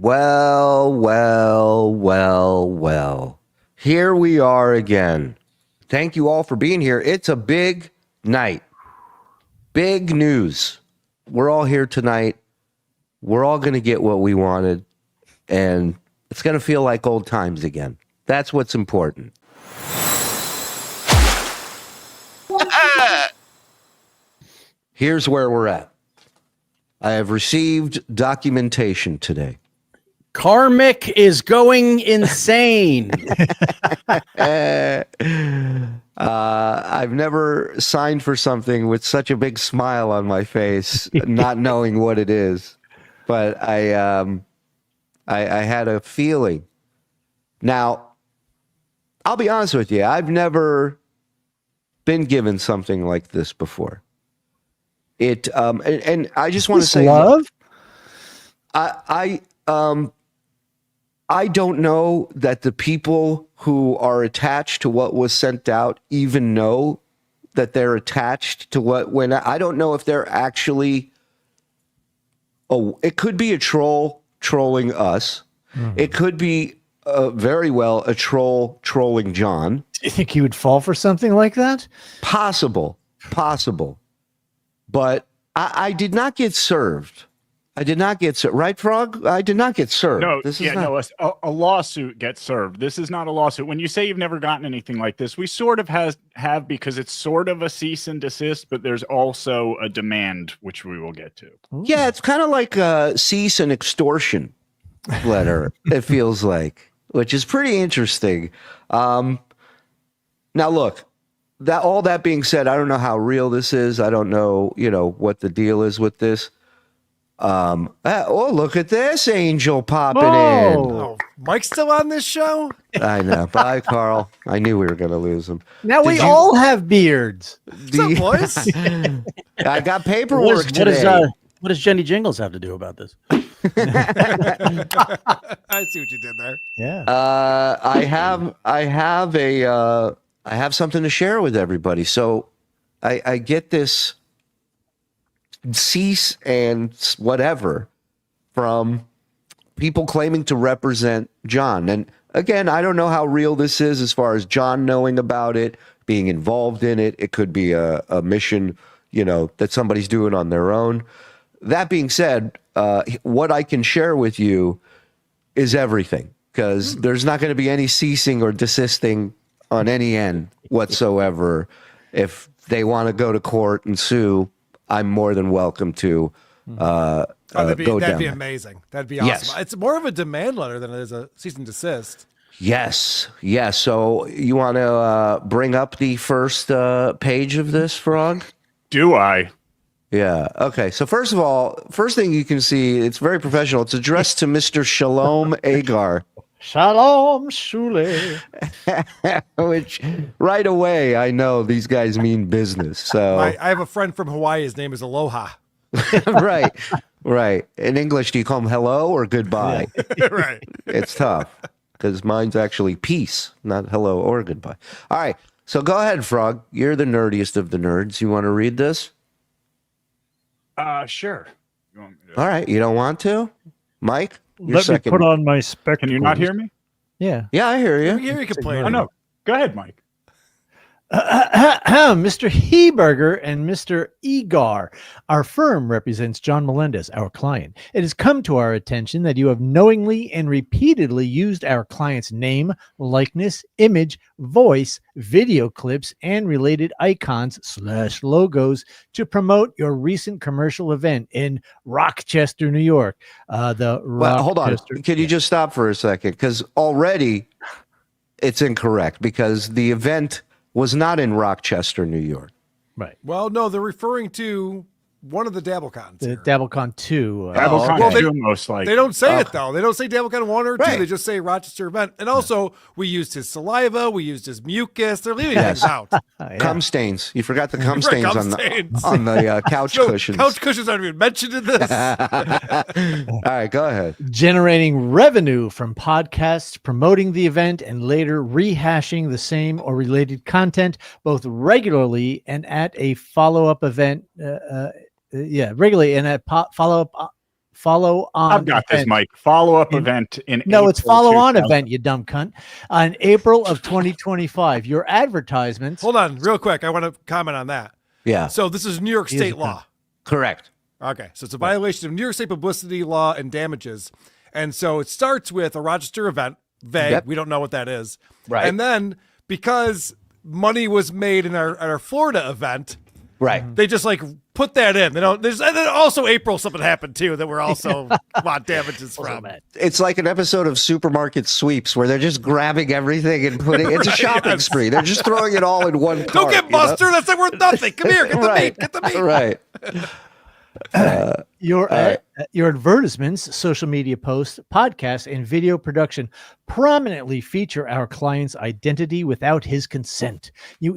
Well, well, well, well. Here we are again. Thank you all for being here. It's a big night. Big news. We're all here tonight. We're all going to get what we wanted. And it's going to feel like old times again. That's what's important. Here's where we're at. I have received documentation today. Karmic is going insane. I've never signed for something with such a big smile on my face, not knowing what it is. But I had a feeling. Now, I'll be honest with you. I've never been given something like this before. And I just want to say, love. I don't know that the people who are attached to what was sent out even know that they're attached to what went out. I don't know if they're actually. Oh, it could be a troll trolling us. Mm-hmm. It could be very well a troll trolling John. Do you think he would fall for something like that? Possible. But I did not get served. I did not get served. Right, Frog? I did not get served. No, a lawsuit gets served. This is not a lawsuit. When you say you've never gotten anything like this, we sort of have because it's sort of a cease and desist, but there's also a demand, which we will get to. Ooh. Yeah, it's kind of like a cease and extortion letter, it feels like, which is pretty interesting. Now, look, all that being said, I don't know how real this is. I don't know, what the deal is with this. Look at this angel popping in. Oh, Mike's still on this show? I know. Bye, Carl. I knew we were going to lose him. Now we all have beards. What's up, boys? I got paperwork today. What does Jenny Jingles have to do about this? I see what you did there. Yeah. I have something to share with everybody. So I get this cease and whatever from people claiming to represent John. And again, I don't know how real this is as far as John knowing about it, being involved in it. It could be a mission, that somebody's doing on their own. That being said, what I can share with you is everything, because there's not going to be any ceasing or desisting on any end whatsoever. If they want to go to court and sue, I'm more than welcome to that'd go be down. amazing. That'd be awesome. Yes. It's more of a demand letter than it is a cease and desist. Yes. So you want to bring up the first page of this, Frog? Do I? Yeah. Okay. So first of all, first thing you can see, it's very professional. It's addressed to Mr. Shalom Egar. Shalom, Shuli. Which right away, I know these guys mean business. So I have a friend from Hawaii. His name is Aloha. Right. In English, do you call him hello or goodbye? Right. It's tough because mine's actually peace, not hello or goodbye. All right. So go ahead, Frog. You're the nerdiest of the nerds. You want to read this? Sure. All right. You don't want to? Mike? Let me put on my spectacles. Can you not hear me? Yeah. Yeah, I hear you. You complain. Oh, no. Go ahead, Mike. Mr. Heberger and Mr. Egar. Our firm represents John Melendez, our client. It has come to our attention that you have knowingly and repeatedly used our client's name, likeness, image, voice, video clips, and related icons/logos to promote your recent commercial event in Rochester, New York. Hold on. Can you just stop for a second? Because already it's incorrect, because the event was not in Rochester, New York. Right. Well, no, they're referring to one of the DabbleCons. The DabbleCon 2. DabbleCon 2, most likely. They don't say it, though. They don't say DabbleCon 1 or 2. Right. They just say Rochester event. And also, we used his saliva. We used his mucus. They're leaving things out. Cum stains. You forgot the cum stains cum on stains. the couch cushions. Couch cushions aren't even mentioned in this. All right, go ahead. Generating revenue from podcasts, promoting the event, and later rehashing the same or related content, both regularly and at a follow-up event. Regularly and at follow-up follow-on. I've got this, Mike. Follow-up event in No, April it's follow-on 2000. event, you dumb cunt. On April of 2025, your advertisements. Hold on, real quick. I want to comment on that. Yeah, So this is New York He is State a law. correct. Okay, so it's a violation of New York State publicity law and damages. And so it starts with a Rochester event, vague. Yep. We don't know what that is. Right. And then because money was made in our Florida event, Right. they just like put that in. They don't. And then also April something happened too that we're also want damages from. It's like an episode of Supermarket Sweeps where they're just grabbing everything and putting it's a shopping Yes. spree. They're just throwing it all in one cart. Don't get mustard. That's like worth nothing. Come here, get the Right. meat. Get the meat. Right. Your advertisements, social media posts, podcasts, and video production prominently feature our client's identity without his consent. You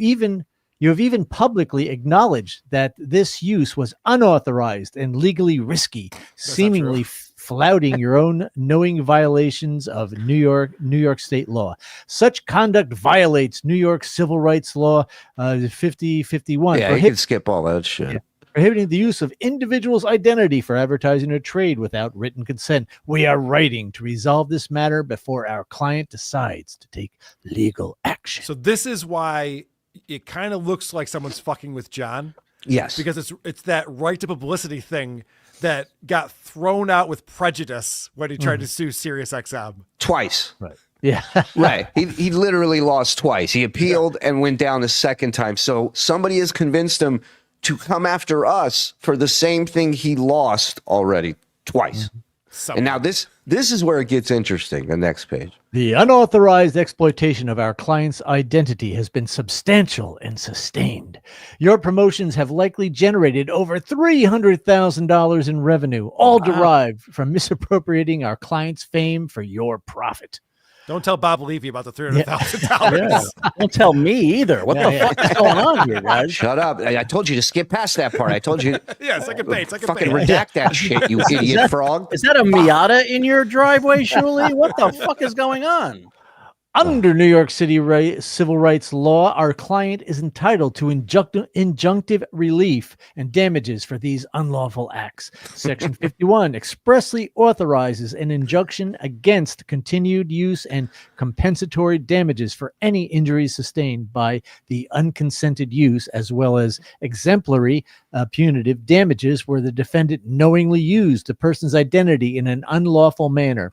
have even publicly acknowledged that this use was unauthorized and legally risky, seemingly flouting your own knowing violations of New York state law. Such conduct violates New York civil rights law 5051. Yeah, you can skip all that shit. Yeah. Prohibiting the use of individuals' identity for advertising or trade without written consent. We are writing to resolve this matter before our client decides to take legal action. So this is why it kind of looks like someone's fucking with John. Yes. Because it's that right to publicity thing that got thrown out with prejudice when he tried to sue SiriusXM. Twice. Right. Yeah. Right. He literally lost twice. He appealed and went down a second time. So somebody has convinced him to come after us for the same thing he lost already twice. So And now this is where it gets interesting. The next page. The unauthorized exploitation of our client's identity has been substantial and sustained. Your promotions have likely generated over $300,000 in revenue, all derived from misappropriating our client's fame for your profit. don't tell Bob Levy about the $300,000. Yeah. Don't tell me either. What the fuck is going on here, guys? Shut up. I told you to skip past that part. I told you Yeah, second page. fucking redact that shit, you idiot frog. Is that a Miata in your driveway, Shuli? What the fuck is going on? Under New York City civil rights law, our client is entitled to injunctive relief and damages for these unlawful acts. Section 51 expressly authorizes an injunction against continued use and compensatory damages for any injuries sustained by the unconsented use, as well as exemplary punitive damages where the defendant knowingly used the person's identity in an unlawful manner.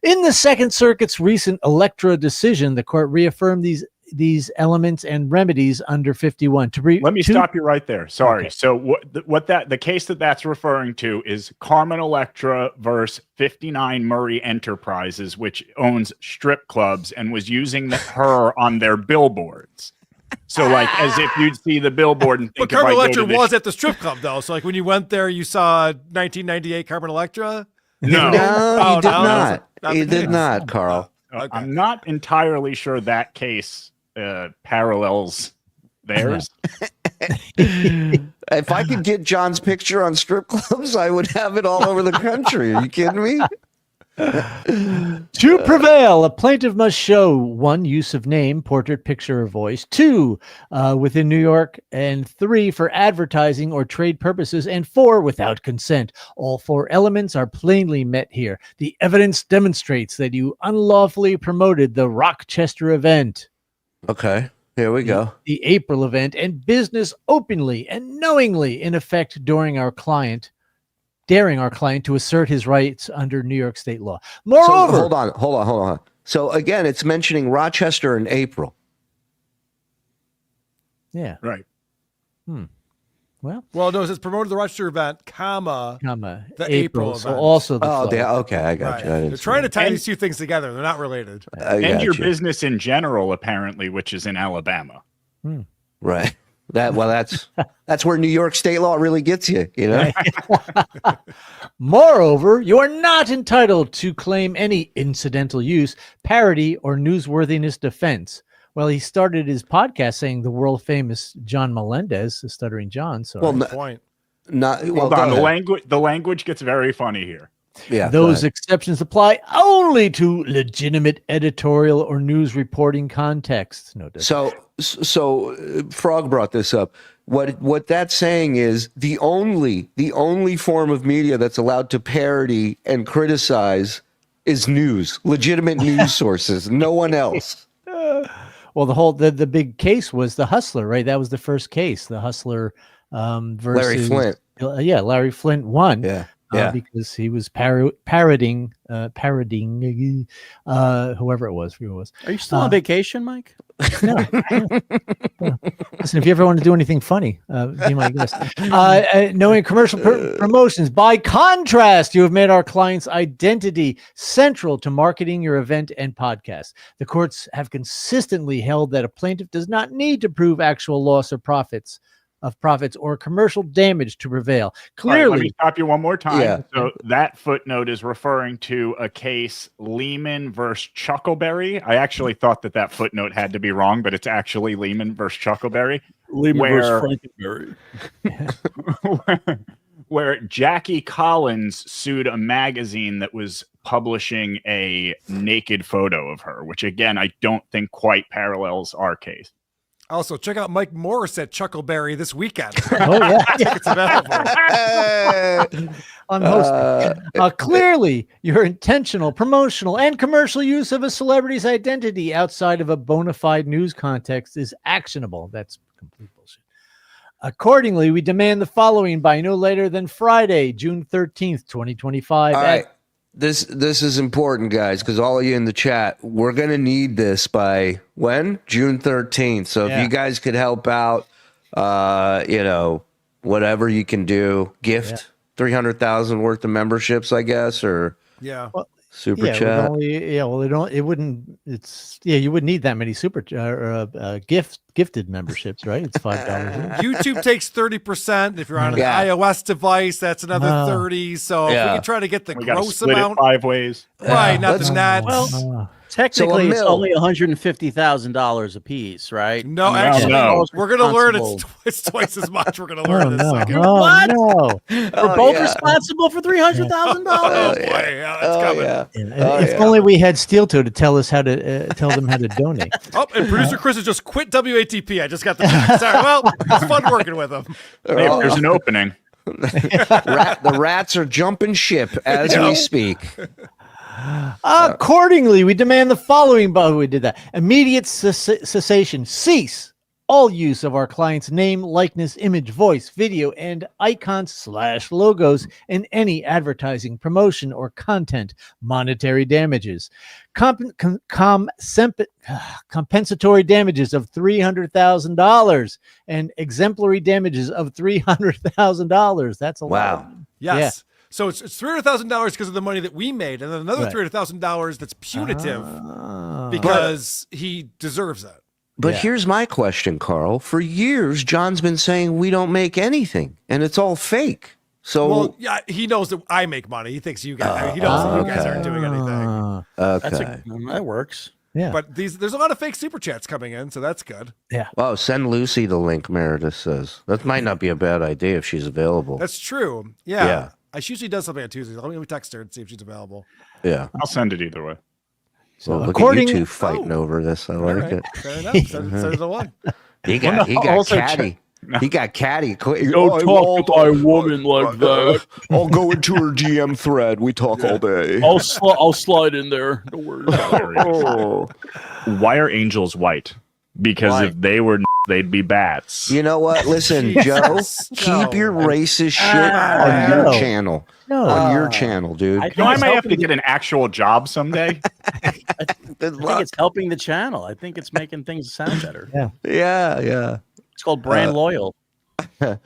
In the Second Circuit's recent Electra decision, the court reaffirmed these elements and remedies under 51. Let me stop you right there. Sorry. Okay. So the case that's referring to is Carmen Electra versus 59 Murray Enterprises, which owns strip clubs and was using her on their billboards. So like as if you'd see the billboard and think But Carmen if I go Electra to this- was at the strip club, though. So like when you went there, you saw 1998 Carmen Electra? No, No. he did no, not. not He the did case. not, Carl. Okay. I'm not entirely sure that case parallels theirs. If I could get John's picture on strip clubs, I would have it all over the country. Are you kidding me? To prevail, a plaintiff must show 1, use of name, portrait, picture, or voice; 2, within New York; and 3, for advertising or trade purposes; and 4, without consent. All 4 elements are plainly met here. The evidence demonstrates that you unlawfully promoted the Rochester event, Okay, here we go. the April event, and business openly and knowingly in effect daring our client to assert his rights under New York state law. So Moreover, hold on. So again, it's mentioning Rochester in April. yeah, Right. well, Well, no, it says promoted the Rochester event, comma. the April so event. also the Oh, flow. okay, I got Right. you. I didn't They're see trying to that. tie And- these two things together. They're not related. I And got your you. business in general, apparently, which is in Alabama. Right. That's where New York state law really gets you, you know? Moreover, you are not entitled to claim any incidental use, parody, or newsworthiness defense. Well, he started his podcast saying the world famous John Melendez, the Stuttering John. So Well, no, Point. not well. Hold on, go ahead. the language gets very funny here. Yeah, those go ahead. exceptions apply only to legitimate editorial or news reporting contexts. No difference. So Frog brought this up. what that's saying is the only form of media that's allowed to parody and criticize is news, legitimate news sources, no one else. Well, the big case was the Hustler, right? That was the first case, the Hustler versus Larry Flint. Larry Flint won. Yeah. Because he was parodying whoever it was. Who it was. Are you still on vacation, Mike? No. Listen, if you ever want to do anything funny, be my guest. Knowing commercial promotions. By contrast, you have made our client's identity central to marketing your event and podcast. The courts have consistently held that a plaintiff does not need to prove actual loss of profits or commercial damage to prevail. Clearly, right, let me stop you one more time. Yeah. So that footnote is referring to a case Lehman versus Chuckleberry. I actually thought that footnote had to be wrong, but it's actually Lehman versus Chuckleberry. Lehman versus Frankenberry. Where Jackie Collins sued a magazine that was publishing a naked photo of her, which again, I don't think quite parallels our case. Also, check out Mike Morse at Chuckleberry this weekend. Oh, yeah. It's available. I'm hosting. Clearly, your intentional, promotional, and commercial use of a celebrity's identity outside of a bona fide news context is actionable. That's complete bullshit. Accordingly, we demand the following by no later than Friday, June 13th, 2025. All right. This is important, guys, because all of you in the chat, we're going to need this by when? June 13th. So if you guys could help out, whatever you can do, gift 300,000 worth of memberships, I guess, or super chat. You wouldn't need that many gifted memberships, right? It's $5. YouTube takes 30%. If you're on an iOS device, that's another 30. So if we can try to get the gross amount 5 ways, right? Not the net. Well, technically, it's only $150,000 a piece, right? No, actually, we're going to learn it's twice as much. We're going to learn this second. What? No. We're both responsible for $300,000. Oh boy, that's coming. If only we had Steel Toe to tell us how to tell them how to donate. Oh, and producer Chris has just quit WATP. I just got the text. Sorry. Well, it's fun working with him. Hey, if there's an opening. The rats are jumping ship as we speak. Accordingly, we demand the following. But we did that. Immediate cessation. Cease all use of our client's name, likeness, image, voice, video, and icons/logos in any advertising, promotion, or content. Monetary damages. Compensatory damages of $300,000 and exemplary damages of $300,000. That's a lot. Yes. Yeah. So it's $300,000 because of the money that we made, and then another $300,000 that's punitive because he deserves it. But here's my question, Carl. For years, John's been saying we don't make anything, and it's all fake. So he knows that I make money. He thinks you guys. He knows that you guys aren't doing anything. Okay, that works. Yeah, but there's a lot of fake super chats coming in, so that's good. Yeah. Oh, send Lucy the link. Meredith says that might not be a bad idea if she's available. That's true. Yeah. She usually does something on Tuesdays. Let me text her and see if she's available. Yeah, I'll send it either way. So look at you two fighting over this. I like it. Fair enough. Send it to one. He got catty. He got catty. Don't talk to my woman like that. I'll go into her DM thread. We talk all day. I'll slide in there. Don't worry. Why are angels white? Because if they were, they'd be bats. You know what? Listen, Joe, keep your racist shit on your channel. On your channel, dude. I might have to get an actual job someday. I think it's helping the channel. I think it's making things sound better. Yeah. It's called brand loyal. And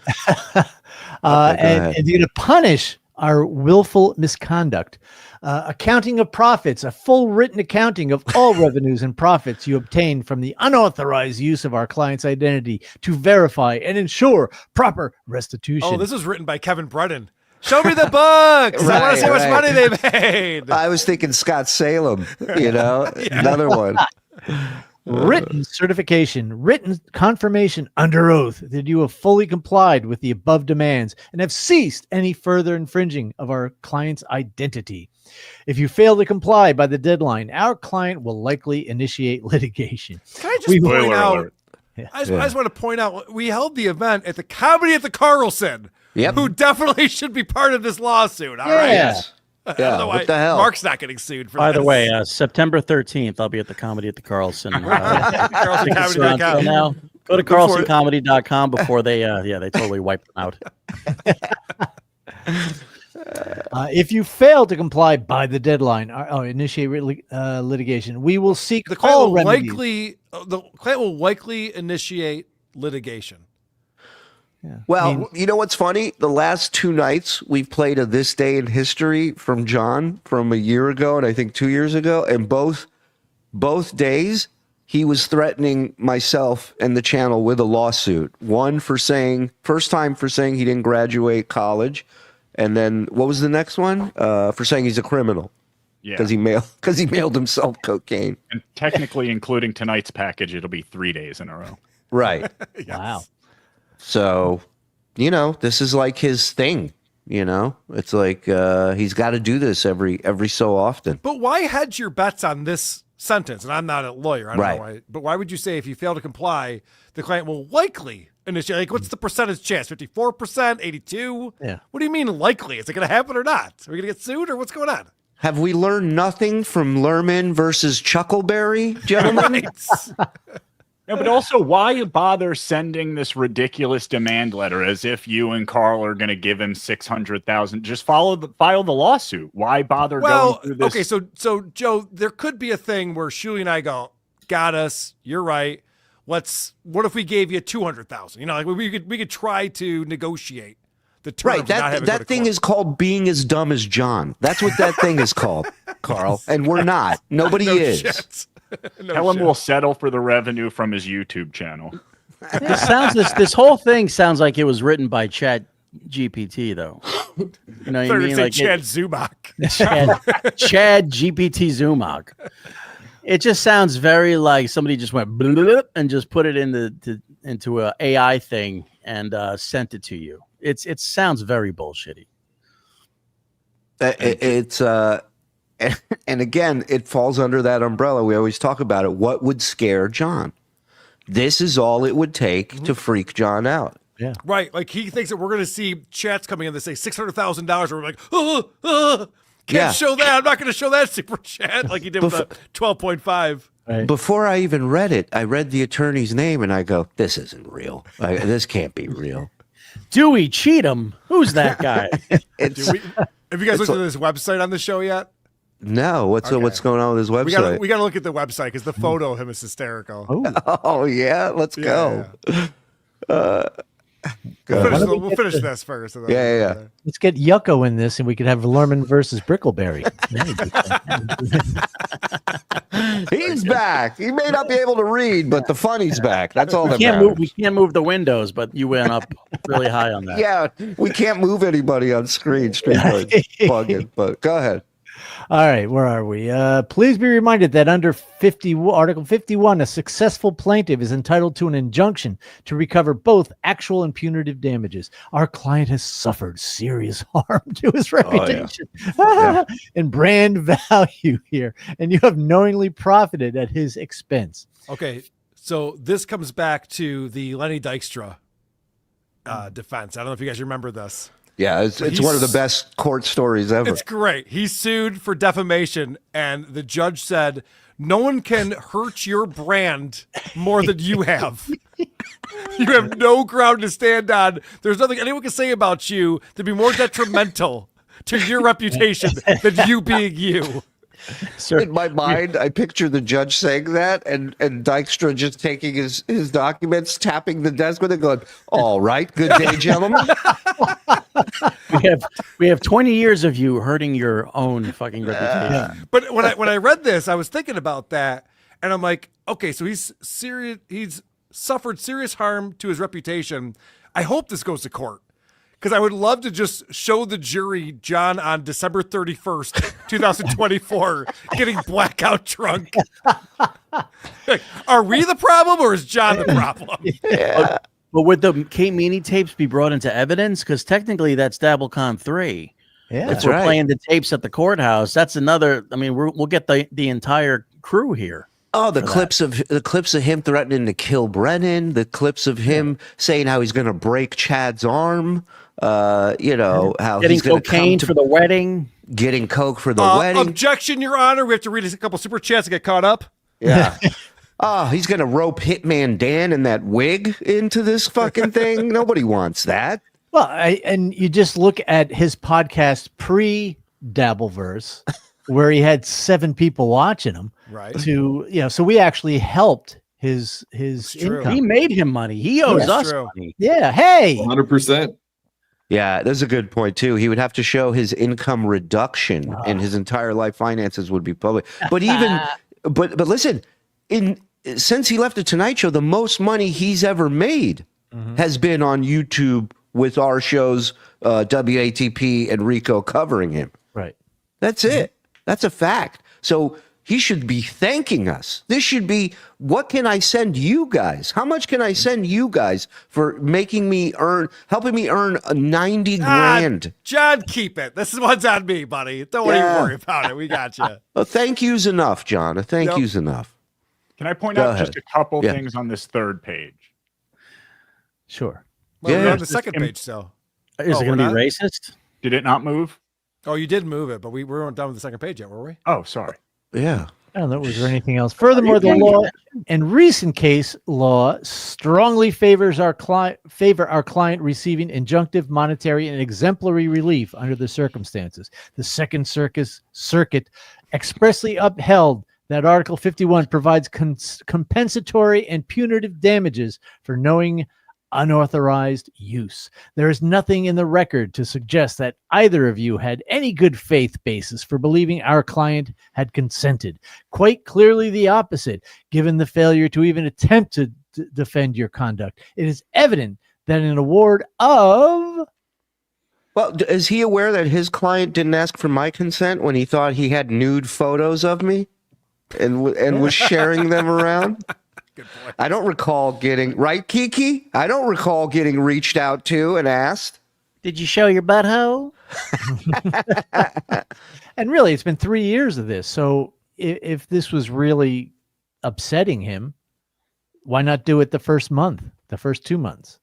to punish our willful misconduct. Accounting of profits, a full written accounting of all revenues and profits you obtain from the unauthorized use of our client's identity to verify and ensure proper restitution. Oh, this was written by Kevin Brennan. Show me the books. I want to see how much money they made. I was thinking Scott Salem, another one. Written certification, written confirmation under oath that you have fully complied with the above demands and have ceased any further infringing of our client's identity. If you fail to comply by the deadline, our client will likely initiate litigation. Can I just point out I just want to point out, we held the event at the Comedy at the Carlson, who definitely should be part of this lawsuit. All right. Yes. Yeah, what the hell? Mark's not getting sued for By this. the way, September 13th, I'll be at the Comedy at the Carlson. CarlsonComedy.com. Now, go to CarlsonComedy.com before they totally wipe them out. If you fail to comply by the deadline or initiate litigation, we will seek The client all will remedies. likely initiate litigation. Yeah. Well, you know what's funny? The last 2 nights we've played a This Day in History from John from a year ago and I think 2 years ago, and both days he was threatening myself and the channel with a lawsuit. One for saying he didn't graduate college, and then what was the next one? For saying he's a criminal. Yeah. Because he mailed himself cocaine. And technically, including tonight's package, it'll be 3 days in a row. Right. Yes. Wow. So, this is like his thing. It's like he's got to do this every so often. But why hedge your bets on this sentence? And I'm not a lawyer. I don't Right. know why. But why would you say if you fail to comply, the client will likely initiate? Like, what's the percentage chance? 54%, 82%? Yeah. What do you mean likely? Is it going to happen or not? Are we going to get sued or what's going on? Have we learned nothing from Lerman versus Chuckleberry, gentlemen? Right. No, but also, why bother sending this ridiculous demand letter as if you and Carl are going to give him $600,000? Just file the lawsuit. Why bother going through this? Okay, so Joe, there could be a thing where Shuli and I go, got us. You're right. What if we gave you $200,000? Like we could try to negotiate the terms. Right. That thing is called being as dumb as John. That's what that thing is called, Carl. And we're not. Nobody is. Shit. Helen will settle for the revenue from his YouTube channel. This whole thing sounds like it was written by Chat GPT, though. You know what I mean? Like Chad Zumach. Chad GPT Zumach. It just sounds very like somebody just went blip and just put it into a AI thing and sent it to you. It sounds very bullshitty. And again, it falls under that umbrella. We always talk about it. What would scare John? This is all it would take to freak John out. Yeah. Right. Like he thinks that we're going to see chats coming in that say $600,000. We're like, can't show that. I'm not going to show that super chat like he did with the 12.5. Right. Before I even read it, I read the attorney's name and I go, this isn't real. This can't be real. Dewey Cheatham. Who's that guy? Have you guys looked at this website on the show yet? No, what's going on with his website? We got to look at the website because the photo of him is hysterical. Oh yeah, let's go. We'll finish this first. And then Yeah. Let's get Yucko in this, and we could have Lerman versus Brickleberry. He's back. He may not be able to read, but the funny's back. That's all that matters. We can't move the windows, but you went up really high on that. Yeah, we can't move anybody on screen. Plug in, but go ahead. All right, where are we? Please be reminded that under Article 51, a successful plaintiff is entitled to an injunction to recover both actual and punitive damages. Our client has suffered serious harm to his reputation and brand value here, and you have knowingly profited at his expense. Okay, so this comes back to the Lenny Dykstra defense. I don't know if you guys remember this. Yeah, it's one of the best court stories ever. It's great. He sued for defamation, and the judge said, no one can hurt your brand more than you have. You have no ground to stand on. There's nothing anyone can say about you to be more detrimental to your reputation than you being you. Sir, in my mind, I picture the judge saying that and Dykstra just taking his documents, tapping the desk with it, going, all right, good day, gentlemen. We have 20 years of you hurting your own fucking reputation. Yeah. But when I read this, I was thinking about that, and I'm like, okay, so he's suffered serious harm to his reputation. I hope this goes to court. Because I would love to just show the jury John on December 31st, 2024, getting blackout drunk. Like, are we the problem or is John the problem? Yeah. But would the Kate Meany tapes be brought into evidence? Because technically that's DabbleCon 3. Yeah, If we're playing the tapes at the courthouse, that's another. I mean, we'll get the entire crew here. Oh, the clips of him threatening to kill Brennan, the clips of him saying how he's going to break Chad's arm, how Getting he's going to cocaine for the wedding. getting coke for the wedding. Objection, Your Honor. We have to read a couple super chats to get caught up. Yeah. Oh, he's going to rope Hitman Dan in that wig into this fucking thing. Nobody wants that. Well, and you just look at his podcast pre-Dabbleverse, where he had 7 people watching him. Right. So we actually helped his true. income. He made him money. He owes us true. money. Yeah. Hey. 100%. Yeah, that's a good point too. He would have to show his income reduction, and his entire life finances would be public. But even, but listen, since he left the Tonight Show, the most money he's ever made has been on YouTube with our shows, WATP and Rico covering him. Right. That's it. That's a fact. So he should be thanking us. This should be, what can I send you guys? How much can I send you guys for helping me earn 90 grand? John, keep it. This one's on me, buddy. Don't even worry about it. We got you. A thank you's enough, John. A thank you's enough. Can I point Go out ahead. just a couple Yeah. things on this third page? Sure. Well, Yeah. we're on the second page still. Is it we're going to not? be racist? Did it not move? Oh, you did move it, but we weren't done with the second page yet, were we? Oh, sorry. Yeah. I don't know. Was there anything else? Furthermore, the law and recent case law strongly favors our client receiving injunctive, monetary, and exemplary relief under the circumstances. The Second Circuit expressly upheld that Article 51 provides compensatory and punitive damages for knowing unauthorized use. There is nothing in the record to suggest that either of you had any good faith basis for believing our client had consented. Quite clearly the opposite, given the failure to even attempt to defend your conduct. It is evident that an award of... Well, is he aware that his client didn't ask for my consent when he thought he had nude photos of me and was sharing them around? Good point. I don't recall getting, right, Kiki? I don't recall getting reached out to and asked. Did you show your butthole? And really, it's been 3 years of this. So if this was really upsetting him, why not do it the first month, the first 2 months?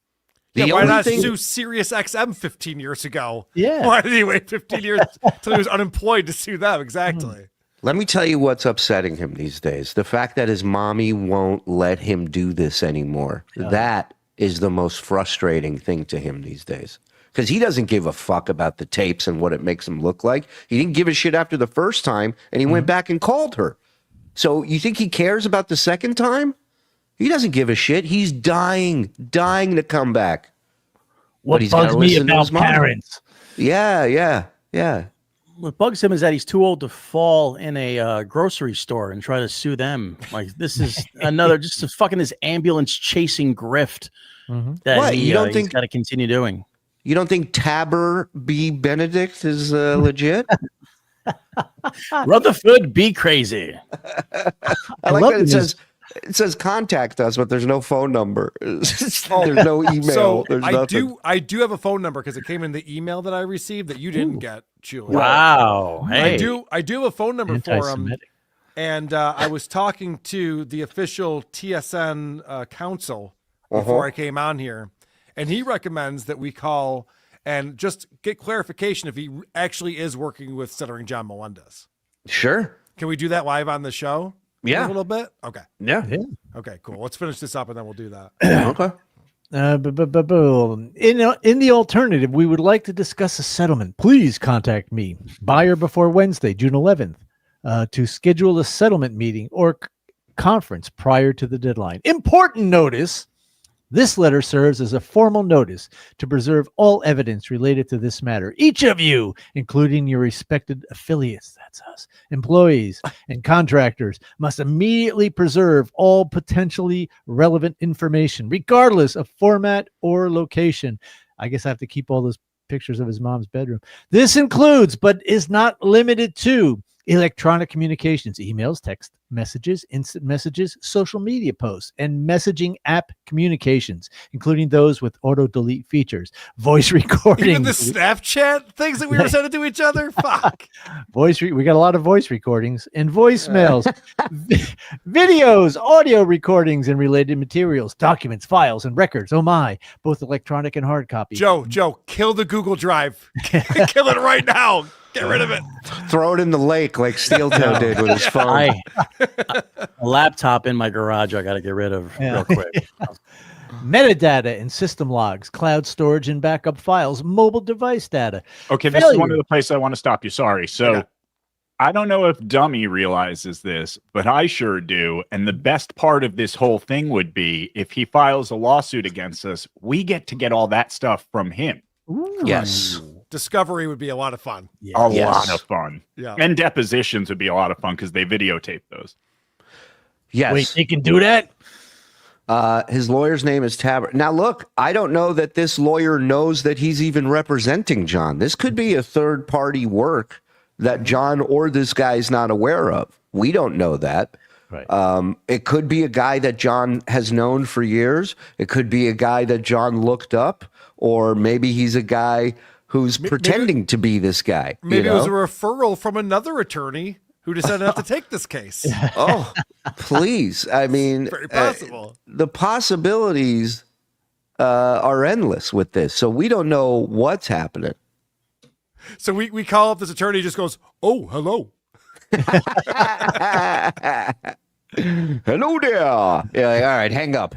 The Yeah, why only not thing- sue Sirius XM 15 years ago? Yeah. Why did he wait 15 years until he was unemployed to sue them? Exactly. Let me tell you what's upsetting him these days. The fact that his mommy won't let him do this anymore. That is the most frustrating thing to him these days. Because he doesn't give a fuck about the tapes and what it makes him look like. He didn't give a shit after the first time, and he went back and called her. So you think he cares about the second time? He doesn't give a shit. He's dying to come back. What he's gotta bugs me listen to about his mom. parents? Yeah. What bugs him is that he's too old to fall in a grocery store and try to sue them. Like, this is another just a fucking this ambulance chasing grift that What, you don't he's think- got to continue doing. You don't think Tabor B. Benedict is legit? Rutherford, be crazy. I like love that this. it says contact us, but there's no phone number. There's no email. So There's nothing. I do have a phone number because it came in the email that I received that you didn't get, Shuli. Wow. Hey. I do have a phone number for him. Anti-Semitic. And I was talking to the official TSN counsel before I came on here, and he recommends that we call and just get clarification if he actually is working with Stuttering John Melendez. Sure. Can we do that live on the show? Yeah. A little bit? Okay. Yeah. Okay, cool. Let's finish this up and then we'll do that. Okay. In the alternative, we would like to discuss a settlement. Please contact me by or before Wednesday, June 11th, to schedule a settlement meeting or conference prior to the deadline. Important notice. This letter serves as a formal notice to preserve all evidence related to this matter. Each of you, including your respected affiliates, that's us, employees and contractors, must immediately preserve all potentially relevant information, regardless of format or location. I guess I have to keep all those pictures of his mom's bedroom. This includes, but is not limited to, electronic communications, emails, text messages, instant messages, social media posts, and messaging app communications, including those with auto delete features, voice recording. Even the Snapchat things that we were sending to each other. Fuck. We got a lot of voice recordings and voicemails, videos, audio recordings, and related materials, documents, files, and records. Oh my, both electronic and hard copy. Joe, kill the Google Drive. Kill it right now. Get rid of it. Throw it in the lake like Steel Toe did with his phone. A laptop in my garage I got to get rid of real quick. Metadata and system logs, cloud storage and backup files, mobile device data. Okay, this is one of the places I want to stop you. Sorry. So I don't know if Dummy realizes this, but I sure do. And the best part of this whole thing would be if he files a lawsuit against us, we get to get all that stuff from him. Ooh. Yes. Discovery would be a lot of fun. A lot of fun. Yeah. And depositions would be a lot of fun because they videotape those. Yes. Wait, they can do that? His lawyer's name is Tabber. Now, look, I don't know that this lawyer knows that he's even representing John. This could be a third-party work that John or this guy's not aware of. We don't know that. Right. It could be a guy that John has known for years. It could be a guy that John looked up, or maybe he's a guy who's pretending to be this guy. Maybe it was a referral from another attorney who decided not to take this case. Oh, please. I mean, Very possible. The possibilities are endless with this. So we don't know what's happening. So we call up this attorney, he just goes, "Oh, hello." Hello there. Yeah, all right, hang up.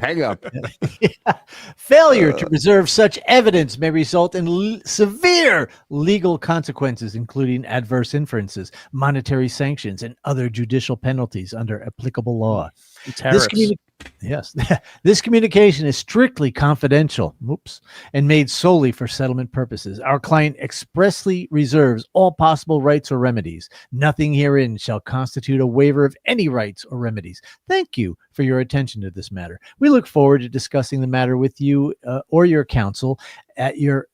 Failure to preserve such evidence may result in severe legal consequences, including adverse inferences, monetary sanctions, and other judicial penalties under applicable law. This communication is strictly confidential, and made solely for settlement purposes. Our client expressly reserves all possible rights or remedies. Nothing herein shall constitute a waiver of any rights or remedies. Thank you for your attention to this matter. We look forward to discussing the matter with you or your counsel at your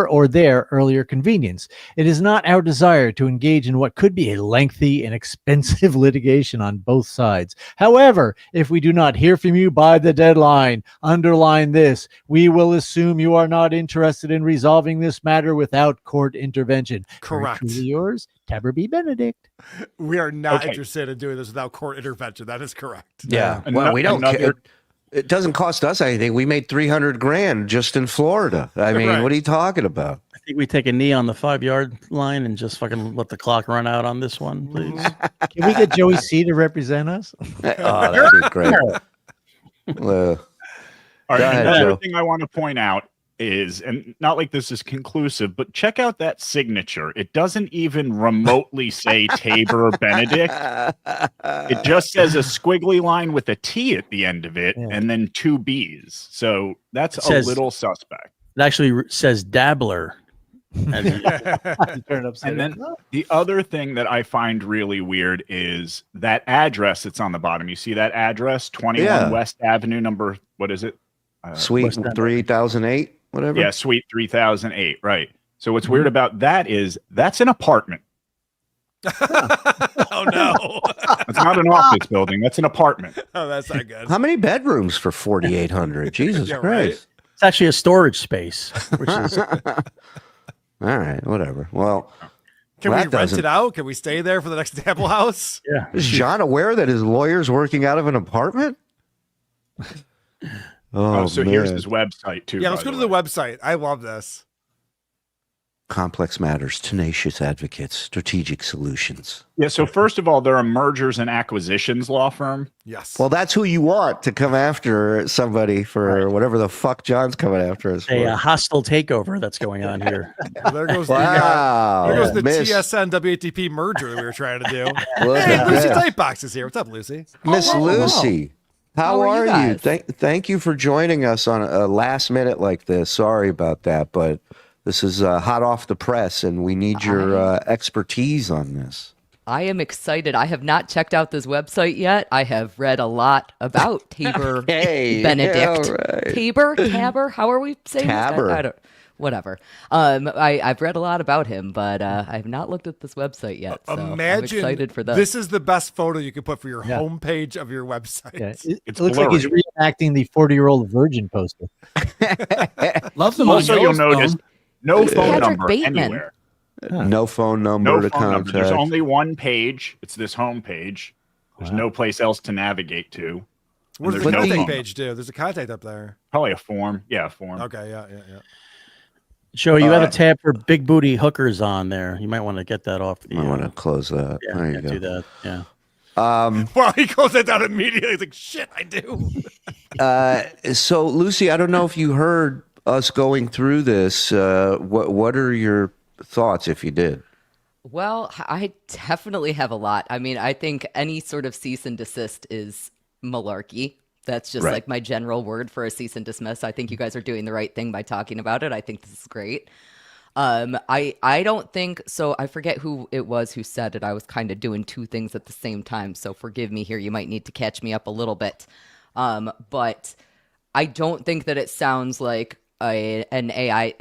or their earlier convenience. It is not our desire to engage in what could be a lengthy and expensive litigation on both sides. However, if we do not hear from you by the deadline, underline this: we will assume you are not interested in resolving this matter without court intervention. Correct. Very truly yours, Tabber B. Benedict. We are not interested in doing this without court intervention. That is correct. Yeah. Well, we don't care. It doesn't cost us anything. We made $300,000 just in Florida. I mean, what are you talking about? I think we take a knee on the 5-yard line and just fucking let the clock run out on this one, please. Can we get Joey C to represent us? Oh, that'd be great. All right. Another thing I want to point out is, and not like this is conclusive, but check out that signature. It doesn't even remotely say Tabor Benedict. It just says a squiggly line with a T at the end of it, and then 2 B's. So that's a little suspect. It actually says Dabbler. Turn it upside and then the other thing that I find really weird is that address that's on the bottom. You see that address, 21 West Avenue, number, what is it? Suite 3008. Whatever. Yeah, Suite 3008, right. So what's weird about that is that's an apartment. Oh, no. It's not an office building. That's an apartment. Oh, that's not good. How many bedrooms for 4,800? Jesus Yeah, Christ. right? It's actually a storage space, which is All right, whatever. Well, can we rent it out? Can we stay there for the next Dabble House? yeah. is John aware that his lawyer's working out of an apartment? Oh, so here's his website too. Yeah, let's go to the website. I love this. Complex matters, tenacious advocates, strategic solutions. Yeah, so first of all, they're a mergers and acquisitions law firm. Yes. Well, that's who you want to come after somebody for whatever the fuck John's coming after us for. A hostile takeover that's going on here. Well, there goes Wow. there goes the Miss- TSN WATP merger that we were trying to do. Look Hey, at Lucy that. Tightbox is here. What's up, Lucy? Miss Lucy. How How are are you you? guys? Thank you for joining us on a last minute like this. Sorry about that, but this is hot off the press, and we need your expertise on this. I am excited. I have not checked out this website yet. I have read a lot about Tabor Hey, Benedict. all right. Tabor? How are we saying Tabor. this? whatever. I've read a lot about him, but I have not looked at this website yet. So I'm Imagine excited for this is the best photo you can put for your homepage of your website. Yeah, It's it looks like he's blurry. reenacting the 40-year-old virgin poster. Love them Also, on you'll Yellowstone. notice no It's phone Patrick number Bateman. anywhere. No phone number No to phone number. There's contact. only one page. It's this home page. There's no place else to navigate to. What does There's the no contact phone page do? There's a contact up there. Probably a form. Yeah, a form. Okay, yeah. Joe, you have a tab for big booty hookers on there. You might want to get that off. I want to close that. Yeah, There you go. do that. Yeah. Well, he closed that down immediately. He's like, shit, I do. So, Lucy, I don't know if you heard us going through this. What are your thoughts if you did? Well, I definitely have a lot. I mean, I think any sort of cease and desist is malarkey. That's just Right. like my general word for a cease and dismiss. I think you guys are doing the right thing by talking about it. I think this is great. I don't think so. I forget who it was who said it. I was kind of doing two things at the same time. So forgive me here. You might need to catch me up a little bit. But I don't think that it sounds like an AI,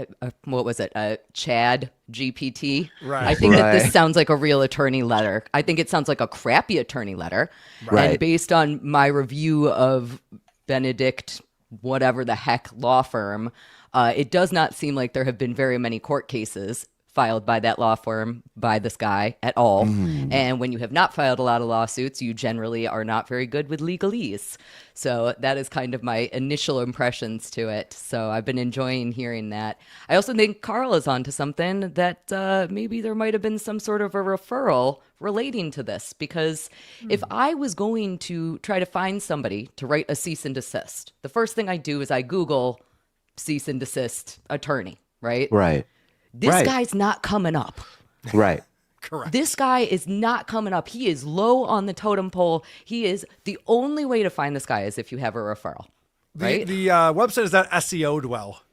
what was it? A Chad GPT. Right. I think that Right. this sounds like a real attorney letter. I think it sounds like a crappy attorney letter. Right. And based on my review of Benedict, whatever the heck law firm, it does not seem like there have been very many court cases filed by that law firm by this guy at all. And when you have not filed a lot of lawsuits, you generally are not very good with legalese. So that is kind of my initial impressions to it. So I've been enjoying hearing that. I also think Carl is onto something that maybe there might have been some sort of a referral relating to this, because if I was going to try to find somebody to write a cease and desist, the first thing I do is I Google cease and desist attorney, right? Right. This Right. guy's not coming up. Right. Correct. This guy is not coming up. He is low on the totem pole. He is the only way to find this guy is if you have a referral, right? The website is not SEO'd well.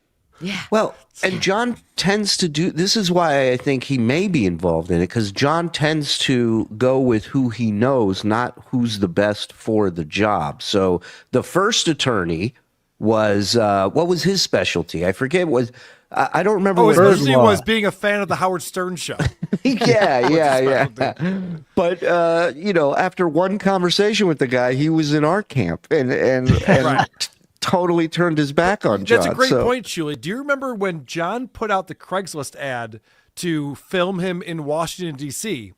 Yeah. Well, and John tends to do this is why I think he may be involved in it, because John tends to go with who he knows, not who's the best for the job. So the first attorney was what was his specialty? I forget. I don't remember. Oh, his what specialty was being a fan of the Howard Stern show. yeah. But after one conversation with the guy, he was in our camp and Right. totally turned his back on John. That's a great So- point, Shuli. Do you remember when John put out the Craigslist ad to film him in Washington, D.C.?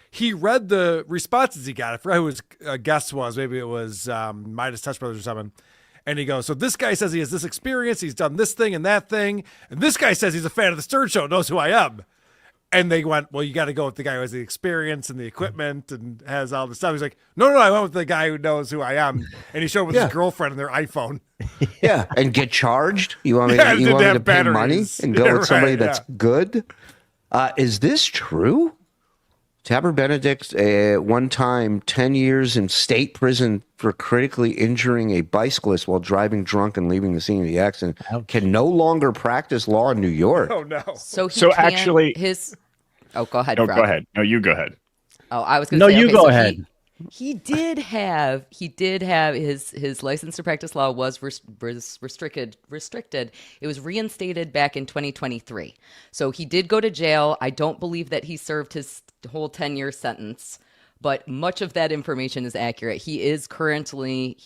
He read the responses he got. I forgot who his guest was. Maybe it was Midas Touch Brothers or something. And he goes, so this guy says he has this experience. He's done this thing and that thing. And this guy says he's a fan of the Stern Show, knows who I am. And they went, well, you got to go with the guy who has the experience and the equipment and has all the stuff. He's like, no, I went with the guy who knows who I am. And he showed with Yeah. his girlfriend and their iPhone. Yeah, and get charged. You want me? Yeah, you did want me have to pay money batteries. and go Yeah, with somebody right, that's good? Is this true? Tabor Benedict, one time, 10 years in state prison for critically injuring a bicyclist while driving drunk and leaving the scene of the accident, can no longer practice law in New York. Oh, no. So he So can't- actually- Oh, go ahead. No, Frog. go ahead. No, you go ahead. Oh, I was going No, to say. you okay, go so ahead. He did have his license to practice law was restricted. It was reinstated back in 2023. So he did go to jail. I don't believe that he served his whole 10-year sentence, but much of that information is accurate. He is currently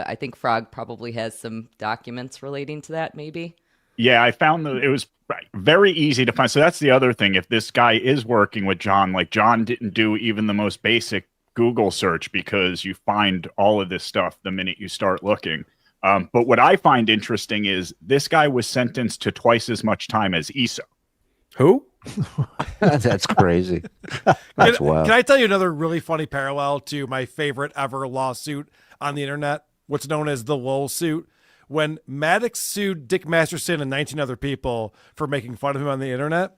I think Frog probably has some documents relating to that, maybe. Yeah, I found that it was very easy to find. So that's the other thing. If this guy is working with John, like John didn't do even the most basic Google search, because you find all of this stuff the minute you start looking. But what I find interesting is this guy was sentenced to twice as much time as Issa. Who? That's crazy. That's wild. Can I tell you another really funny parallel to my favorite ever lawsuit on the internet? What's known as the Lowell suit. When Maddox sued Dick Masterson and 19 other people for making fun of him on the internet,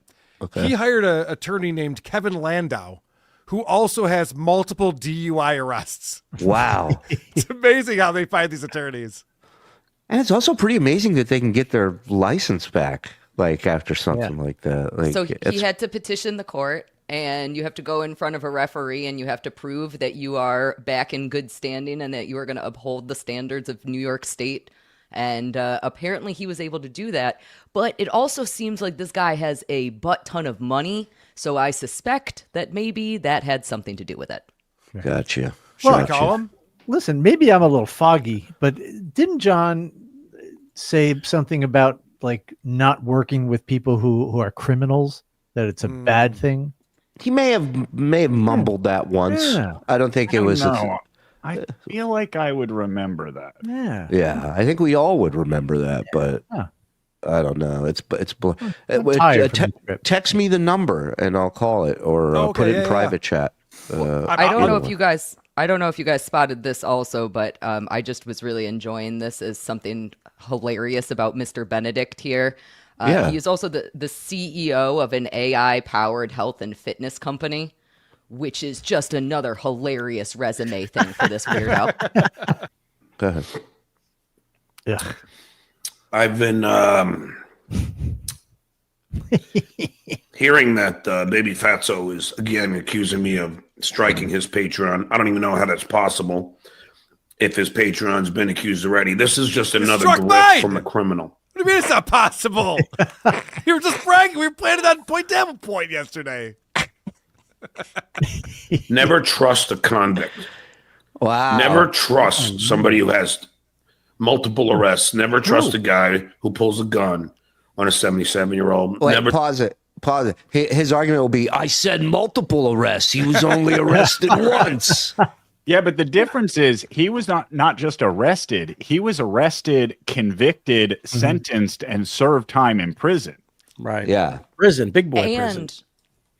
he hired an attorney named Kevin Landau, who also has multiple DUI arrests. Wow. It's amazing how they find these attorneys. And it's also pretty amazing that they can get their license back, like after something like that. Like, So he it's- had to petition the court, and you have to go in front of a referee, and you have to prove that you are back in good standing and that you are going to uphold the standards of New York State And apparently he was able to do that. But it also seems like this guy has a butt ton of money. So I suspect that maybe that had something to do with it. Gotcha. Should I Gotcha. call him? Listen, maybe I'm a little foggy, but didn't John say something about like not working with people who are criminals, that it's a bad thing? He may have mumbled that once. Yeah. I don't think it was. No, I feel like I would remember that. Yeah. Yeah, I think we all would remember that, but Huh. I don't know. I'm tired from the trip. Text me the number and I'll call it, or Okay, put it in yeah, private chat. I don't know if you guys. I don't know if you guys spotted this also, but I just was really enjoying this as something hilarious about Mr. Benedict here. Yeah. He is also the CEO of an AI-powered health and fitness company, which is just another hilarious resume thing for this weirdo. Go ahead. Yeah. I've been hearing that Baby Fatso is again accusing me of striking his Patreon. I don't even know how that's possible if his Patreon's been accused already. This is just another struck grift mine! from a criminal. What do you mean it's not possible? You were just bragging. We were playing it on Point Devil Point yesterday. Never trust a convict. Wow. Never trust somebody who has multiple arrests. Never trust a guy who pulls a gun on a 77-year-old. Wait, Never. pause it. His argument will be, I said multiple arrests. He was only arrested once. Yeah, but the difference is he was not just arrested. He was arrested, convicted, sentenced, and served time in prison. Right. Yeah. Prison, big boy prison.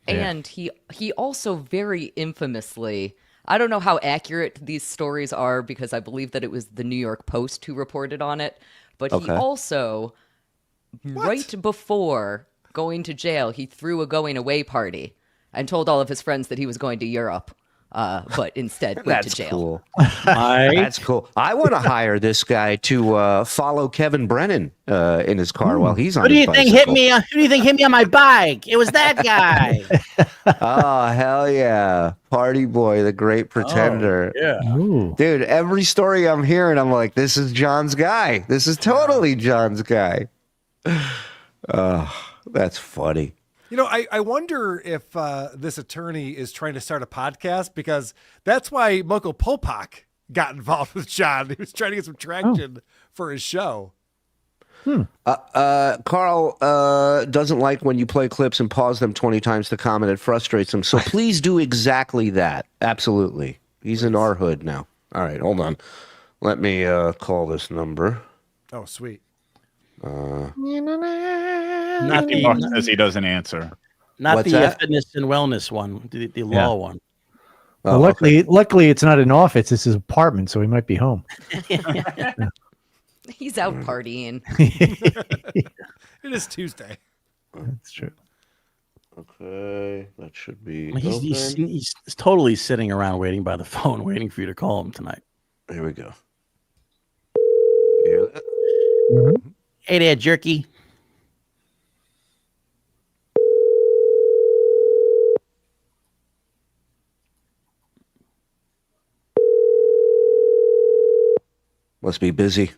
And he also very infamously, I don't know how accurate these stories are because I believe that it was the New York Post who reported on it, but he Okay. also, right before going to jail, he threw a going away party and told all of his friends that he was going to Europe, but instead went to That's jail. cool. Right? That's cool. I want to hire this guy to follow Kevin Brennan in his car while he's on Who do his you think hit bicycle. me? Who do you think hit me on my bike? It was that guy. Oh, hell yeah. Party boy, the great pretender. Yeah. Ooh. Dude, every story I'm hearing, I'm like, this is John's guy. This is totally John's guy. That's funny. You know, I wonder if this attorney is trying to start a podcast, because that's why Michael Popak got involved with John. He was trying to get some traction for his show. Carl doesn't like when you play clips and pause them 20 times to comment. It frustrates him. So please do exactly that. Absolutely. He's in our hood now. All right, hold on. Let me call this number. Oh, sweet. Anthony Cumia says he doesn't answer. Not What's the that? fitness and wellness one, the law one. Well, luckily, it's not an office. It's his apartment, so he might be home. He's out partying. It is Tuesday. That's true. Okay, that should be He's totally sitting around waiting by the phone, waiting for you to call him tonight. Here we go. Hear that? Hey there, jerky. Must be busy.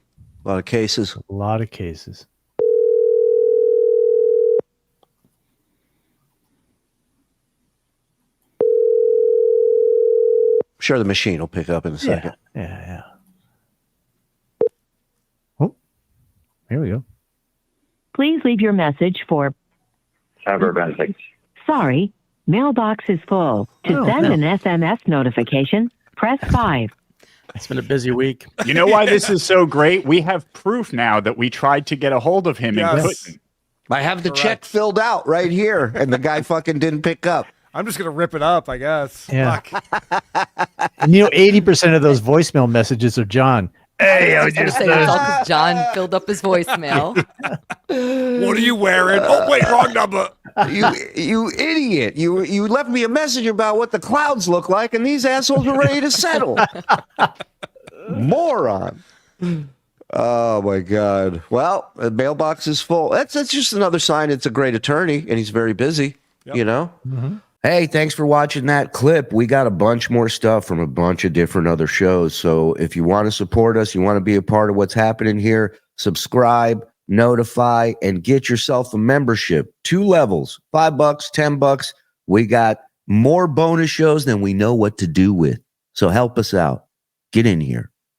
A lot of cases. A lot of cases. I'm sure the machine will pick up in a second. Yeah. Oh, here we go. Please leave your message for. Sorry, mailbox is full. To send an SMS notification, press 5. It's been a busy week. You know why this is so great? We have proof now that we tried to get a hold of him and Yes. couldn't. I have the check filled out right here, and the guy fucking didn't pick up. I'm just going to rip it up, I guess. Yeah. Fuck. And 80% of those voicemail messages are John. Hey, I was going to say that's all because John filled up his voicemail. What are you wearing? Oh, wait, wrong number. You idiot. You left me a message about what the clouds look like, and these assholes were ready to settle. Moron. Oh, my God. Well, the mailbox is full. That's just another sign it's a great attorney, and he's very busy, you know? Hey, thanks for watching that clip. We got a bunch more stuff from a bunch of different other shows. So if you want to support us, you want to be a part of what's happening here, subscribe, notify, and get yourself a membership. 2 levels, $5, $10. We got more bonus shows than we know what to do with. So help us out. Get in here.